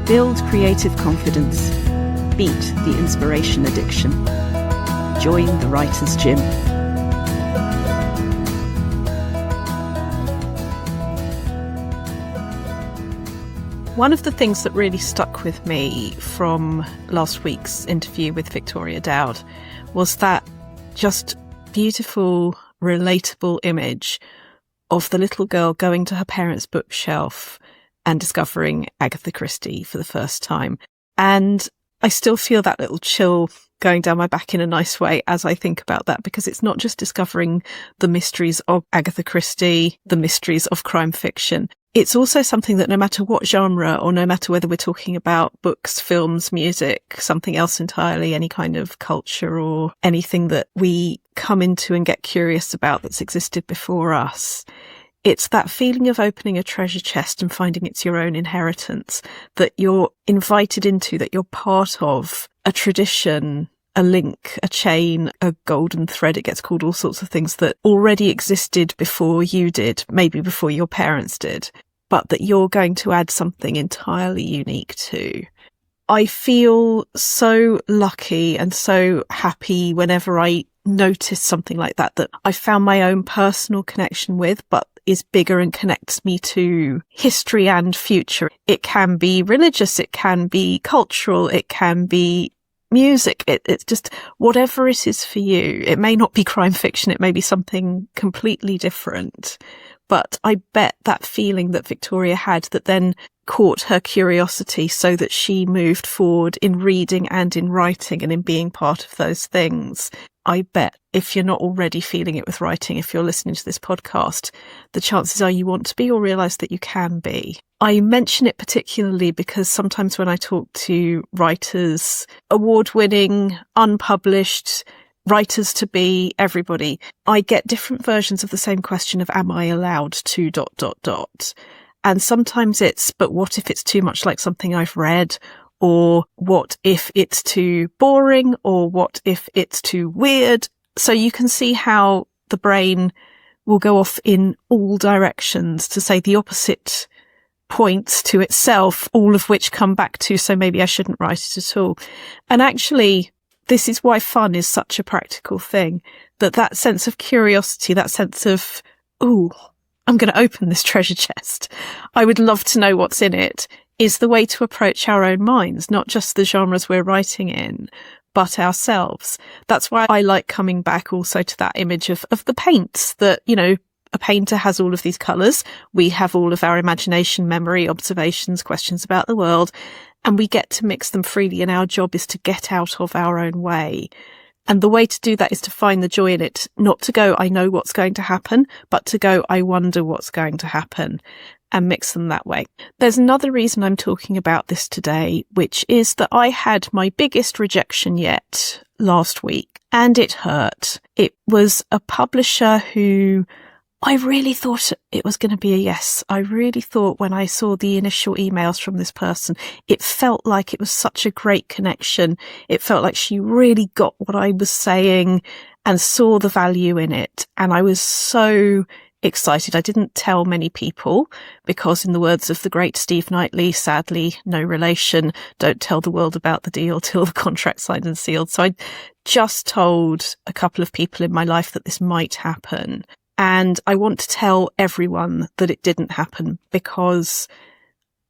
Build creative confidence. Beat the inspiration addiction. Join the Writer's Gym. One of the things that really stuck with me from last week's interview with Victoria Dowd was that just beautiful, relatable image of the little girl going to her parents' bookshelf and discovering Agatha Christie for the first time. And I still feel that little chill going down my back in a nice way as I think about that, because it's not just discovering the mysteries of Agatha Christie, the mysteries of crime fiction. It's also something that no matter what genre, or no matter whether we're talking about books, films, music, something else entirely, any kind of culture or anything that we come into and get curious about that's existed before us, it's that feeling of opening a treasure chest and finding it's your own inheritance, that you're invited into, that you're part of a tradition, a link, a chain, a golden thread. It gets called all sorts of things that already existed before you did, maybe before your parents did, but that you're going to add something entirely unique to. I feel so lucky and so happy whenever I notice something like that, that I found my own personal connection with, but is bigger and connects me to history and future. It can be religious, it can be cultural, it can be music. It's just whatever it is for you. It may not be crime fiction, it may be something completely different. But I bet that feeling that Victoria had that then caught her curiosity so that she moved forward in reading and in writing and in being part of those things. I bet if you're not already feeling it with writing, if you're listening to this podcast, the chances are you want to be or realise that you can be. I mention it particularly because sometimes when I talk to writers, award-winning, unpublished, writers to be, everybody, I get different versions of the same question of, am I allowed to ... And sometimes it's, but what if it's too much like something I've read? Or what if it's too boring? Or what if it's too weird? So you can see how the brain will go off in all directions to say the opposite points to itself, all of which come back to, so maybe I shouldn't write it at all. And actually, this is why fun is such a practical thing, that sense of curiosity, that sense of, ooh, I'm going to open this treasure chest. I would love to know what's in it, is the way to approach our own minds, not just the genres we're writing in, but ourselves. That's why I like coming back also to that image of the paints, that, you know, a painter has all of these colours. We have all of our imagination, memory, observations, questions about the world, and we get to mix them freely. And our job is to get out of our own way. And the way to do that is to find the joy in it, not to go, I know what's going to happen, but to go, I wonder what's going to happen, and mix them that way. There's another reason I'm talking about this today, which is that I had my biggest rejection yet last week, and it hurt. It was a publisher who I really thought it was going to be a yes. I really thought when I saw the initial emails from this person, it felt like it was such a great connection. It felt like she really got what I was saying and saw the value in it. And I was so excited. I didn't tell many people because, in the words of the great Steve Knightley, sadly, no relation, don't tell the world about the deal till the contract's signed and sealed. So I just told a couple of people in my life that this might happen. And I want to tell everyone that it didn't happen, because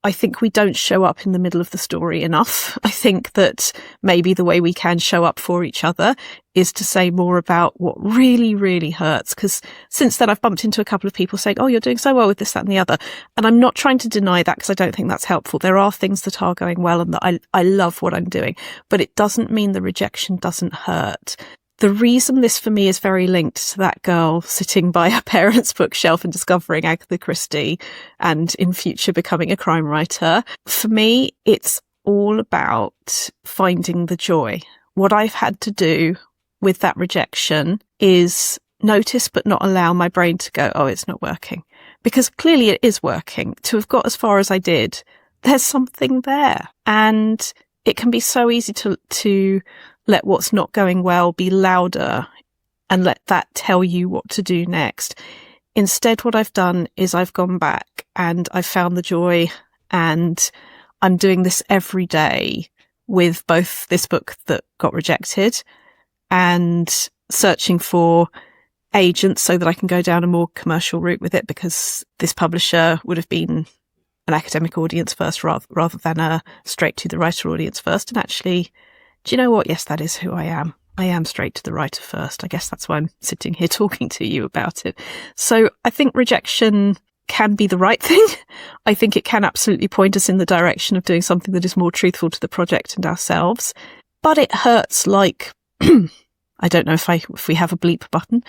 I think we don't show up in the middle of the story enough. I think that maybe the way we can show up for each other is to say more about what really, really hurts. Because since then I've bumped into a couple of people saying, oh, you're doing so well with this, that and the other. And I'm not trying to deny that, because I don't think that's helpful. There are things that are going well and that I love what I'm doing, but it doesn't mean the rejection doesn't hurt. The reason this for me is very linked to that girl sitting by her parents' bookshelf and discovering Agatha Christie and in future becoming a crime writer, for me, it's all about finding the joy. What I've had to do with that rejection is notice but not allow my brain to go, oh, it's not working. Because clearly it is working. To have got as far as I did, there's something there. And it can be so easy to let what's not going well be louder and let that tell you what to do next. Instead, what I've done is I've gone back and I've found the joy, and I'm doing this every day with both this book that got rejected and searching for agents so that I can go down a more commercial route with it, because this publisher would have been an academic audience first rather than a straight to the writer audience first. And actually, do you know what? Yes, that is who I am. I am straight to the writer first. I guess that's why I'm sitting here talking to you about it. So I think rejection can be the right thing. I think it can absolutely point us in the direction of doing something that is more truthful to the project and ourselves. But it hurts like, I don't know if we have a bleep button,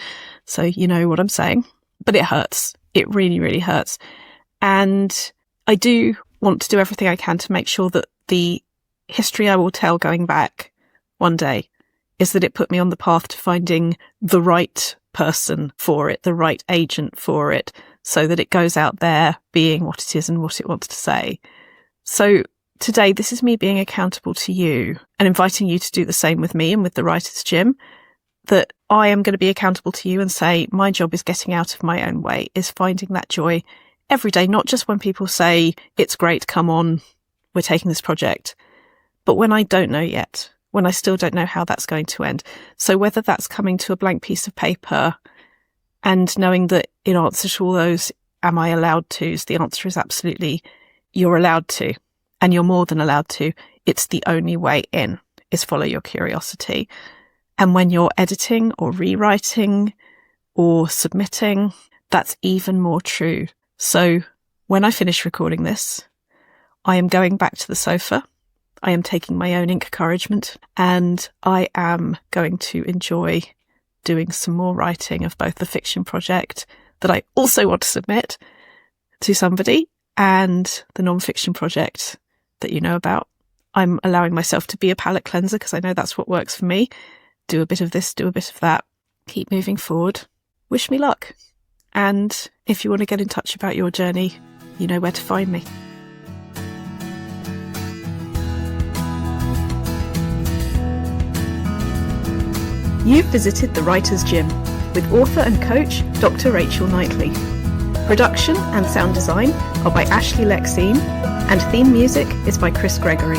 so you know what I'm saying, but it hurts. It really, really hurts. And I do want to do everything I can to make sure that the history I will tell going back one day is that it put me on the path to finding the right person for it, the right agent for it, so that it goes out there being what it is and what it wants to say. So today, this is me being accountable to you and inviting you to do the same with me and with the Writers' Gym, that I am going to be accountable to you and say, my job is getting out of my own way, is finding that joy every day, not just when people say, it's great, come on, we're taking this project, but when I don't know yet, when I still don't know how that's going to end. So whether that's coming to a blank piece of paper and knowing that in answer to all those, am I allowed to's, the answer is absolutely, you're allowed to, and you're more than allowed to. It's the only way in, is follow your curiosity. And when you're editing or rewriting or submitting, that's even more true. So when I finish recording this, I am going back to the sofa. I am taking my own InkCouragement, and I am going to enjoy doing some more writing of both the fiction project that I also want to submit to somebody and the non-fiction project that you know about. I'm allowing myself to be a palate cleanser because I know that's what works for me. Do a bit of this, do a bit of that. Keep moving forward. Wish me luck. And if you want to get in touch about your journey, you know where to find me. You've visited the Writers' Gym with author and coach Dr. Rachel Knightley. Production and sound design are by Ashley Lexine, and theme music is by Chris Gregory.